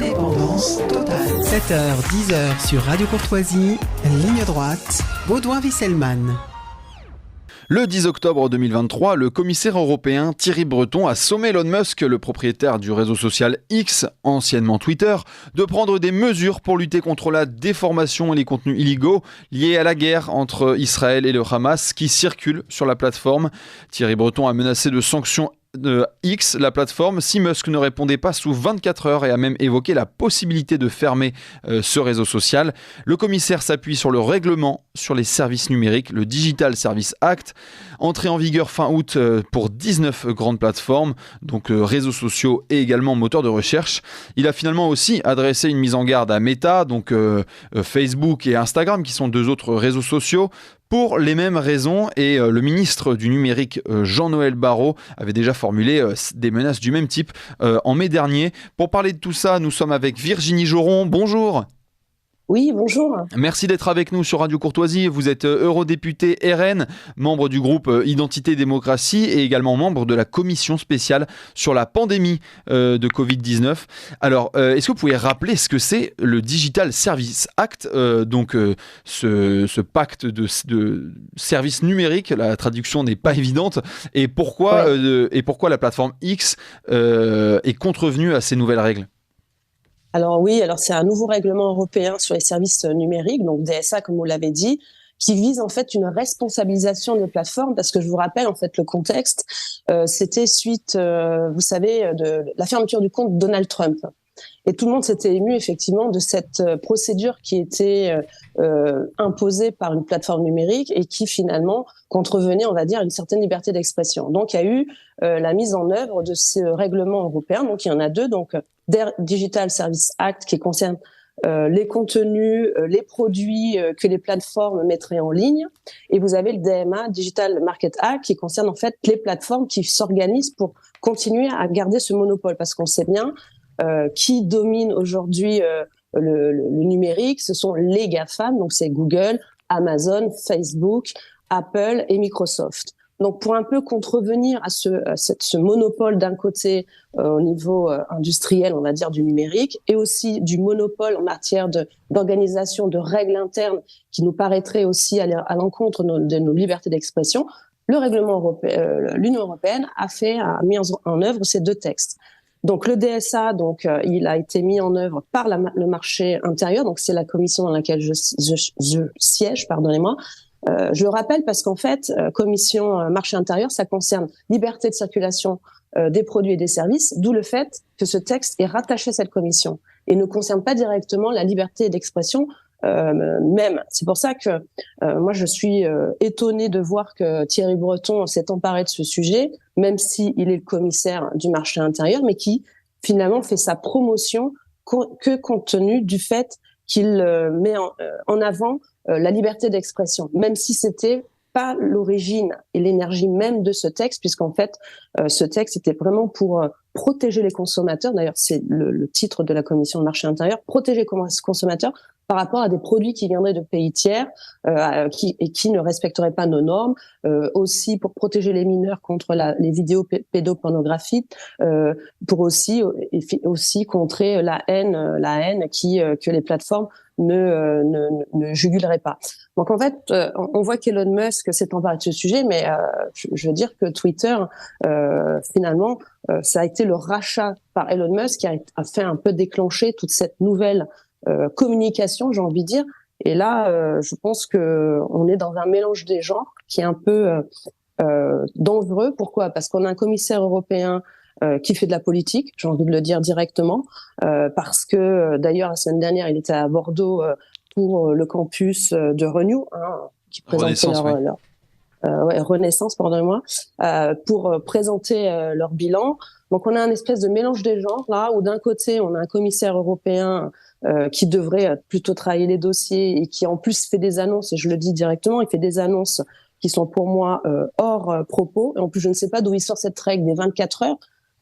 Indépendance totale. 7h, 10h sur Radio Courtoisie, ligne droite, Baudouin-Wisselman. Le 10 octobre 2023, le commissaire européen Thierry Breton a sommé Elon Musk, le propriétaire du réseau social X, anciennement Twitter, de prendre des mesures pour lutter contre la déformation et les contenus illégaux liés à la guerre entre Israël et le Hamas qui circulent sur la plateforme. Thierry Breton a menacé de sanctions X, la plateforme, si Musk ne répondait pas sous 24 heures et a même évoqué la possibilité de fermer ce réseau social. Le commissaire s'appuie sur le règlement sur les services numériques, le Digital Services Act, entré en vigueur fin août pour 19 grandes plateformes, donc réseaux sociaux et également moteurs de recherche. Il a finalement aussi adressé une mise en garde à Meta, donc Facebook et Instagram, qui sont deux autres réseaux sociaux, pour les mêmes raisons, et le ministre du numérique Jean-Noël Barrot avait déjà formulé des menaces du même type en mai dernier. Pour parler de tout ça, nous sommes avec Virginie Joron. Bonjour. Oui, bonjour. Merci d'être avec nous sur Radio Courtoisie. Vous êtes eurodéputé RN, membre du groupe Identité Démocratie et également membre de la commission spéciale sur la pandémie de Covid-19. Alors, est-ce que vous pouvez rappeler ce que c'est le Digital Services Act, ce pacte de services numériques, la traduction n'est pas évidente, et pourquoi la plateforme X est contrevenue à ces nouvelles règles ? Alors oui, c'est un nouveau règlement européen sur les services numériques, donc DSA comme vous l'avez dit, qui vise en fait une responsabilisation des plateformes, parce que je vous rappelle en fait le contexte, c'était suite, vous savez, de la fermeture du compte Donald Trump. Et tout le monde s'était ému effectivement de cette procédure qui était imposée par une plateforme numérique et qui finalement contrevenait, on va dire, à une certaine liberté d'expression. Donc il y a eu la mise en œuvre de ce règlement européen. Donc il y en a deux. Donc Digital Services Act qui concerne les contenus, les produits que les plateformes mettraient en ligne, et vous avez le DMA, Digital Market Act, qui concerne en fait les plateformes qui s'organisent pour continuer à garder ce monopole, parce qu'on sait bien qui domine aujourd'hui le numérique, ce sont les GAFAM, donc c'est Google, Amazon, Facebook, Apple et Microsoft. Donc pour un peu contrevenir à ce monopole d'un côté au niveau industriel, on va dire, du numérique, et aussi du monopole en matière d'organisation de règles internes qui nous paraîtraient aussi à l'encontre de nos libertés d'expression, le règlement européen, l'Union européenne a mis en œuvre ces deux textes. Donc le DSA, il a été mis en œuvre par le marché intérieur, donc c'est la commission dans laquelle je siège, pardonnez-moi. Je le rappelle parce qu'en fait, commission marché intérieur, ça concerne liberté de circulation des produits et des services, d'où le fait que ce texte est rattaché à cette commission et ne concerne pas directement la liberté d'expression même. C'est pour ça que moi je suis étonnée de voir que Thierry Breton s'est emparé de ce sujet, même s'il est le commissaire du marché intérieur, mais qui finalement fait sa promotion que compte tenu du fait qu'il met en avant la liberté d'expression, même si c'était pas l'origine et l'énergie même de ce texte, puisqu'en fait, ce texte était vraiment pour protéger les consommateurs. D'ailleurs, c'est le titre de la commission de marché intérieur, protéger les consommateurs par rapport à des produits qui viendraient de pays tiers qui ne respecteraient pas nos normes, aussi pour protéger les mineurs contre les vidéos pédopornographiques, pour aussi contrer la haine que les plateformes ne juguleraient pas. Donc en fait, on voit qu'Elon Musk s'est emparé de ce sujet, mais je veux dire que Twitter, finalement, ça a été le rachat par Elon Musk qui a fait un peu déclencher toute cette nouvelle communication, j'ai envie de dire. Et là, je pense que on est dans un mélange des genres qui est un peu dangereux. Pourquoi ? Parce qu'on a un commissaire européen qui fait de la politique, j'ai envie de le dire directement, parce que d'ailleurs la semaine dernière il était à Bordeaux pour le campus de Renew, qui présentait Renaissance, pardonnez-moi, pour présenter leur bilan. Donc on a un espèce de mélange des genres là, où d'un côté on a un commissaire européen qui devrait plutôt travailler les dossiers et qui en plus fait des annonces, et je le dis directement, il fait des annonces qui sont pour moi hors propos, et en plus je ne sais pas d'où il sort cette règle des 24 heures,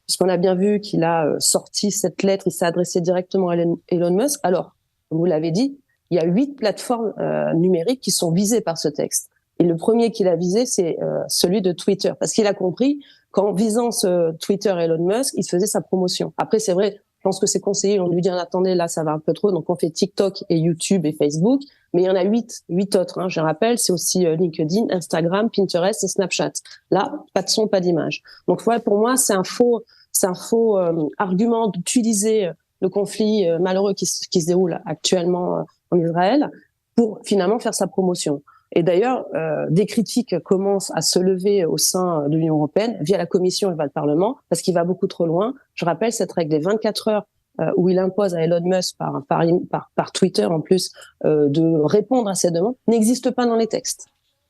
puisqu'on a bien vu qu'il a sorti cette lettre, il s'est adressé directement à Elon Musk. Alors, vous l'avez dit, il y a 8 plateformes numériques qui sont visées par ce texte. Et le premier qu'il a visé, c'est celui de Twitter, parce qu'il a compris qu'en visant ce Twitter Elon Musk, il faisait sa promotion. Après, c'est vrai, Je pense que ses conseillers ont dû dire attendez, là ça va un peu trop, donc on fait TikTok et YouTube et Facebook, mais il y en a huit autres, je rappelle, c'est aussi LinkedIn, Instagram, Pinterest et Snapchat. Là, pas de son, pas d'image. Donc ouais, pour moi c'est un faux argument d'utiliser le conflit malheureux qui se déroule actuellement en Israël pour finalement faire sa promotion. Et d'ailleurs, des critiques commencent à se lever au sein de l'Union européenne via la Commission et via le Parlement, parce qu'il va beaucoup trop loin. Je rappelle cette règle des 24 heures où il impose à Elon Musk par Twitter en plus de répondre à ces demandes, n'existe pas dans les textes.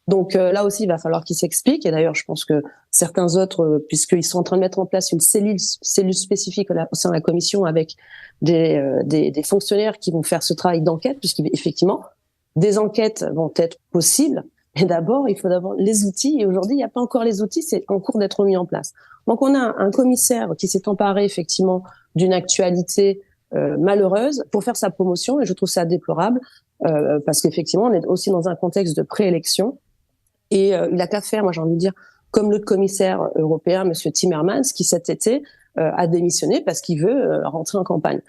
Donc là aussi, il va falloir qu'il s'explique. Et d'ailleurs, je pense que certains autres, puisqu'ils sont en train de mettre en place une cellule spécifique au sein de la Commission avec des fonctionnaires qui vont faire ce travail d'enquête, puisqu'effectivement, des enquêtes vont être possibles, mais d'abord, il faut d'abord les outils. Et aujourd'hui, il n'y a pas encore les outils, c'est en cours d'être mis en place. Donc, on a un commissaire qui s'est emparé effectivement d'une actualité malheureuse pour faire sa promotion, et je trouve ça déplorable parce qu'effectivement, on est aussi dans un contexte de préélection. Et il a qu'à faire, moi j'ai envie de dire, comme l'autre commissaire européen, Monsieur Timmermans, qui cet été a démissionné parce qu'il veut rentrer en campagne.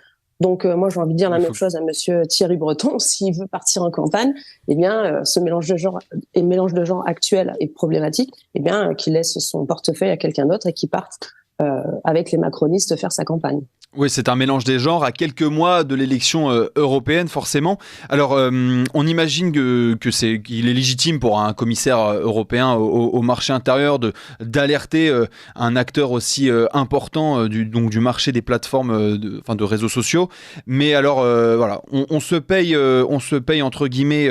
Donc moi j'ai envie de dire la même chose à Monsieur Thierry Breton, s'il veut partir en campagne, eh bien ce mélange de genres actuel est problématique, eh bien qu'il laisse son portefeuille à quelqu'un d'autre et qu'il parte avec les macronistes faire sa campagne. Oui, c'est un mélange des genres à quelques mois de l'élection européenne, forcément. Alors, on imagine qu'il est légitime pour un commissaire européen au marché intérieur d'alerter un acteur aussi important du marché des plateformes de réseaux sociaux. Mais alors, voilà, on se paye entre guillemets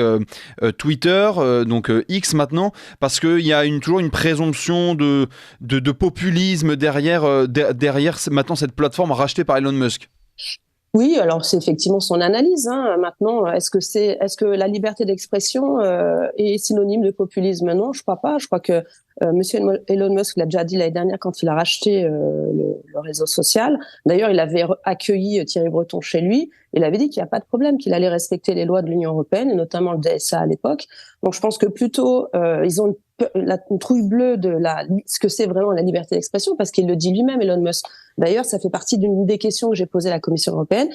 Twitter, donc X maintenant, parce qu'il y a toujours une présomption de populisme derrière maintenant cette plateforme rachetée par Elon Musk. Oui, alors c'est effectivement son analyse. Maintenant, est-ce que la liberté d'expression est synonyme de populisme? Non, je crois pas. Je crois que Monsieur Elon Musk l'a déjà dit l'année dernière quand il a racheté le réseau social. D'ailleurs, il avait accueilli Thierry Breton chez lui. Il avait dit qu'il n'y a pas de problème, qu'il allait respecter les lois de l'Union européenne, et notamment le DSA à l'époque. Donc, je pense que plutôt ils ont une trouille bleue de ce que c'est vraiment la liberté d'expression, parce qu'il le dit lui-même, Elon Musk. D'ailleurs, ça fait partie d'une des questions que j'ai posées à la Commission européenne.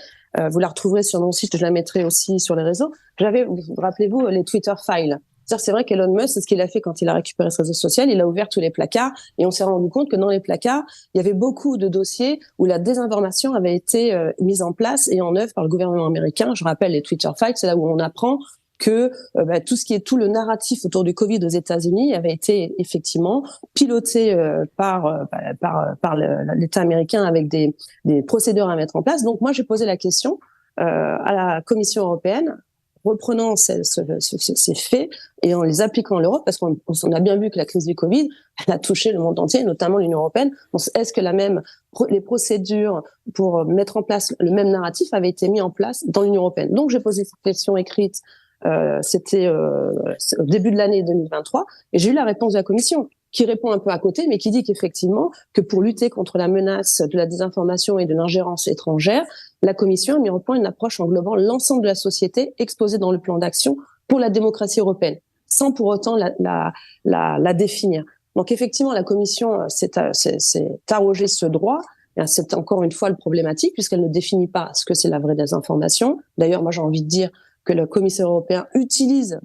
Vous la retrouverez sur mon site, je la mettrai aussi sur les réseaux. Rappelez-vous, les Twitter files. C'est vrai qu'Elon Musk, c'est ce qu'il a fait quand il a récupéré ce réseau social, il a ouvert tous les placards et on s'est rendu compte que dans les placards, il y avait beaucoup de dossiers où la désinformation avait été mise en place et en œuvre par le gouvernement américain. Je rappelle les Twitter files, c'est là où on apprend que tout le narratif autour du Covid aux États-Unis avait été effectivement piloté par l'État américain avec des procédures à mettre en place. Donc moi, j'ai posé la question à la Commission européenne, reprenant ces faits et en les appliquant en Europe, parce qu'on a bien vu que la crise du Covid, elle a touché le monde entier, notamment l'Union européenne. Donc, est-ce que les procédures pour mettre en place le même narratif avaient été mises en place dans l'Union européenne? Donc, j'ai posé cette question écrite, c'était au début de l'année 2023, et j'ai eu la réponse de la Commission, qui répond un peu à côté, mais qui dit qu'effectivement, que pour lutter contre la menace de la désinformation et de l'ingérence étrangère, la Commission a mis au point une approche englobant l'ensemble de la société exposée dans le plan d'action pour la démocratie européenne, sans pour autant la définir. Donc effectivement, la Commission s'est arrogé ce droit. C'est encore une fois le problématique, puisqu'elle ne définit pas ce que c'est la vraie désinformation. D'ailleurs, moi j'ai envie de dire que le commissaire européen utilise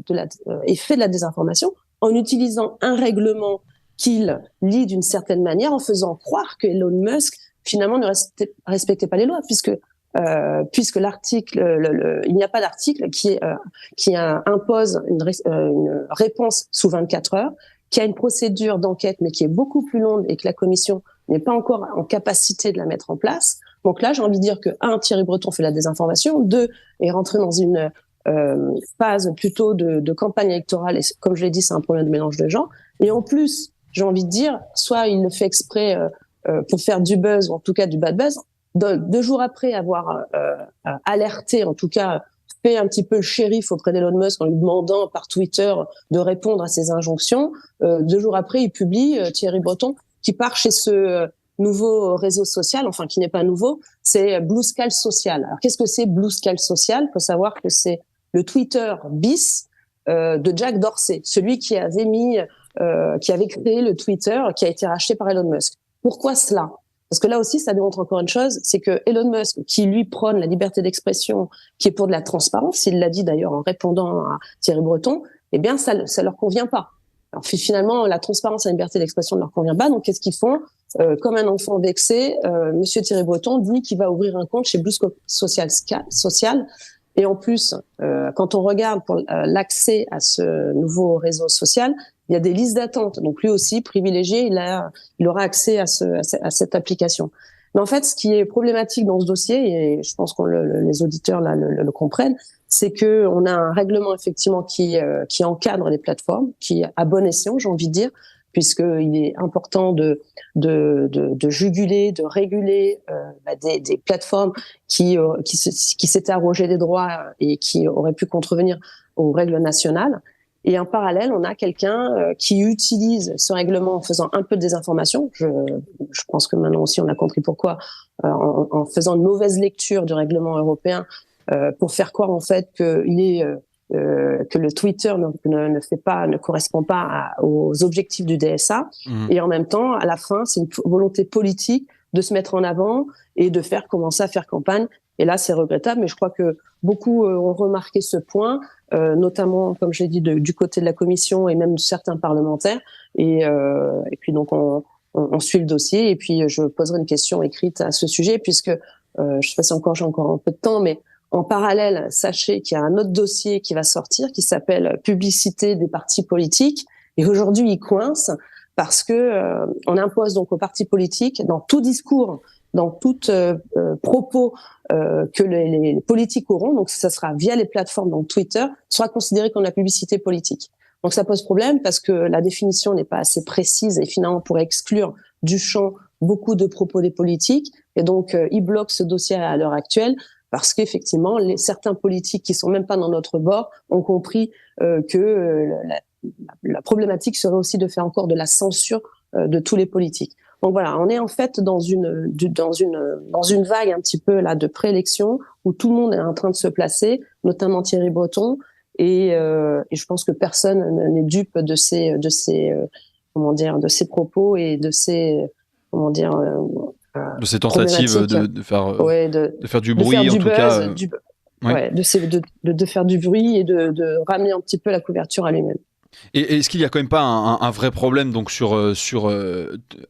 et fait de la désinformation en utilisant un règlement qu'il lit d'une certaine manière, en faisant croire que Elon Musk finalement ne respectait pas les lois, puisque l'article, il n'y a pas d'article qui impose une réponse sous 24 heures, qui a une procédure d'enquête mais qui est beaucoup plus longue et que la Commission n'est pas encore en capacité de la mettre en place. Donc là, j'ai envie de dire que Thierry Breton fait la désinformation, 2 est rentré dans une phase plutôt de campagne électorale, et comme je l'ai dit, c'est un problème de mélange de genres. Et en plus, j'ai envie de dire, soit il le fait exprès pour faire du buzz, ou en tout cas du bad buzz. 2 jours après avoir alerté, en tout cas fait un petit peu le shérif auprès d'Elon Musk en lui demandant par Twitter de répondre à ses injonctions, 2 jours après, il publie Thierry Breton qui part chez ce nouveau réseau social, enfin qui n'est pas nouveau, c'est Bluescale Social. Alors qu'est-ce que c'est Bluescale Social? Il faut savoir que c'est le Twitter bis de Jack Dorsey, celui qui avait créé le Twitter qui a été racheté par Elon Musk. Pourquoi cela? Parce que là aussi, ça démontre encore une chose, c'est que Elon Musk, qui lui prône la liberté d'expression, qui est pour de la transparence, il l'a dit d'ailleurs en répondant à Thierry Breton, eh bien, ça leur convient pas. Alors finalement, la transparence et la liberté d'expression ne leur convient pas. Donc, qu'est-ce qu'ils font ? Comme un enfant vexé, Monsieur Thierry Breton dit qu'il va ouvrir un compte chez Blue Social. Et en plus, quand on regarde pour l'accès à ce nouveau réseau social, il y a des listes d'attente. Donc lui aussi, privilégié, il aura accès à cette application. Mais en fait, ce qui est problématique dans ce dossier, et je pense que les auditeurs là le comprennent, c'est que on a un règlement effectivement qui encadre les plateformes, qui à bon escient, j'ai envie de dire, puisqu'il est important de juguler, de réguler des plateformes qui s'étaient arrogées des droits et qui auraient pu contrevenir aux règles nationales. Et en parallèle, on a quelqu'un qui utilise ce règlement en faisant un peu de désinformation. Je pense que maintenant aussi on a compris pourquoi, en faisant une mauvaise lecture du règlement européen pour faire croire en fait que le Twitter ne correspond pas aux objectifs du DSA. Et en même temps, à la fin, c'est une volonté politique de se mettre en avant et de commencer à faire campagne. Et là, c'est regrettable, mais je crois que beaucoup ont remarqué ce point, notamment, comme je l'ai dit, du côté de la Commission et même de certains parlementaires. Et puis donc, on suit le dossier. Et puis, je poserai une question écrite à ce sujet, puisque je ne sais pas si j'ai encore un peu de temps, mais en parallèle, sachez qu'il y a un autre dossier qui va sortir, qui s'appelle publicité des partis politiques. Et aujourd'hui, il coince parce que on impose donc aux partis politiques, dans tout discours, dans tout propos que les politiques auront, donc ça sera via les plateformes, donc Twitter, sera considéré comme la publicité politique. Donc ça pose problème parce que la définition n'est pas assez précise et finalement on pourrait exclure du champ beaucoup de propos des politiques. Et donc ils bloquent ce dossier à l'heure actuelle parce qu'effectivement certains politiques qui sont même pas dans notre bord ont compris que la problématique serait aussi de faire encore de la censure de tous les politiques. Donc voilà, on est en fait dans une vague un petit peu là de préélection où tout le monde est en train de se placer, notamment Thierry Breton, et je pense que personne n'est dupe de ces propos et de ces de ces tentatives de faire du bruit, faire en du tout buzz, cas. De faire du bruit et de ramener un petit peu la couverture à lui-même. Et est-ce qu'il n'y a quand même pas un vrai problème donc sur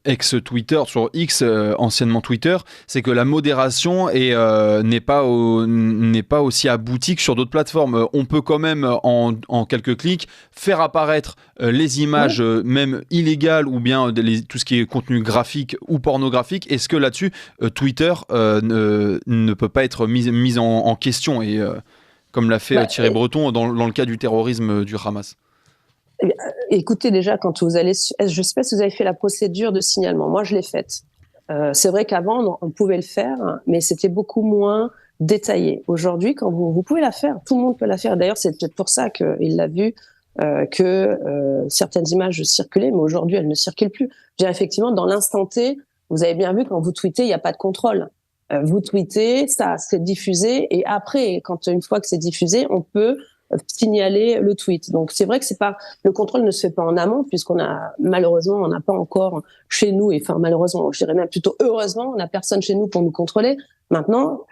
ex-Twitter, sur X, anciennement Twitter, c'est que la modération n'est pas aussi aboutie que sur d'autres plateformes. On peut quand même, en quelques clics, faire apparaître les images même illégales ou bien tout ce qui est contenu graphique ou pornographique. Est-ce que là-dessus, Twitter ne peut pas être mis en question, et comme l'a fait Thierry Breton dans le cas du terrorisme du Hamas? Écoutez, déjà, quand vous allez, je sais pas si vous avez fait la procédure de signalement. Moi, je l'ai faite. C'est vrai qu'avant, on pouvait le faire, mais c'était beaucoup moins détaillé. Aujourd'hui, quand vous pouvez la faire, tout le monde peut la faire. D'ailleurs, c'est peut-être pour ça qu'il l'a vu, que certaines images circulaient, mais aujourd'hui, elles ne circulent plus. Je veux dire, effectivement, dans l'instant T, vous avez bien vu, quand vous tweetez, il n'y a pas de contrôle. Vous tweetez, ça c'est diffusé, et après, une fois que c'est diffusé, on peut signaler le tweet. Donc c'est vrai que le contrôle ne se fait pas en amont, puisqu'on n'a pas encore chez nous, et enfin malheureusement, je dirais même plutôt heureusement, on n'a personne chez nous pour nous contrôler. Maintenant,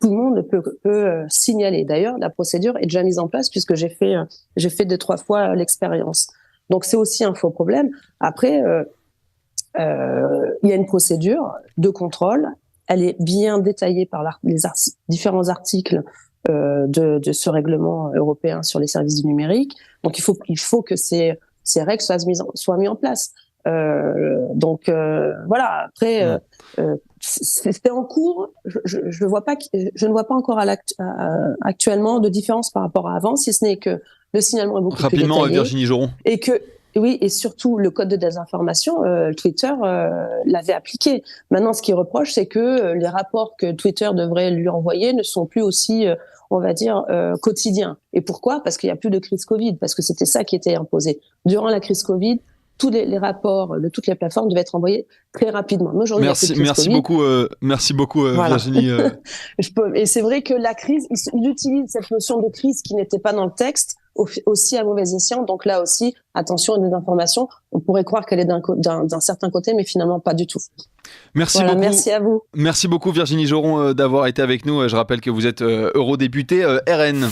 tout le monde peut signaler. D'ailleurs, la procédure est déjà mise en place, puisque j'ai fait 2-3 fois l'expérience. Donc c'est aussi un faux problème. Après, il y a une procédure de contrôle. Elle est bien détaillée par les différents articles de ce règlement européen sur les services du numérique. Donc il faut que ces règles soient mises en place. Voilà. Après, c'est en cours. Je ne vois pas encore actuellement de différence par rapport à avant, si ce n'est que le signalement est beaucoup plus détaillé. Rapidement, Virginie Joron. Et surtout le code de désinformation, Twitter l'avait appliqué. Maintenant, ce qu'il reproche, c'est que les rapports que Twitter devrait lui envoyer ne sont plus aussi, on va dire, quotidiens. Et pourquoi ? Parce qu'il n'y a plus de crise Covid, parce que c'était ça qui était imposé. Durant la crise Covid, tous les rapports de toutes les plateformes devaient être envoyés très rapidement. Mais aujourd'hui, merci beaucoup, voilà. Virginie. Et c'est vrai que la crise, il utilise cette notion de crise qui n'était pas dans le texte aussi à mauvais escient. Donc là aussi, attention à des informations. On pourrait croire qu'elle est d'un certain côté, mais finalement pas du tout. Merci beaucoup. Merci à vous. Merci beaucoup Virginie Joron d'avoir été avec nous. Je rappelle que vous êtes eurodéputée RN.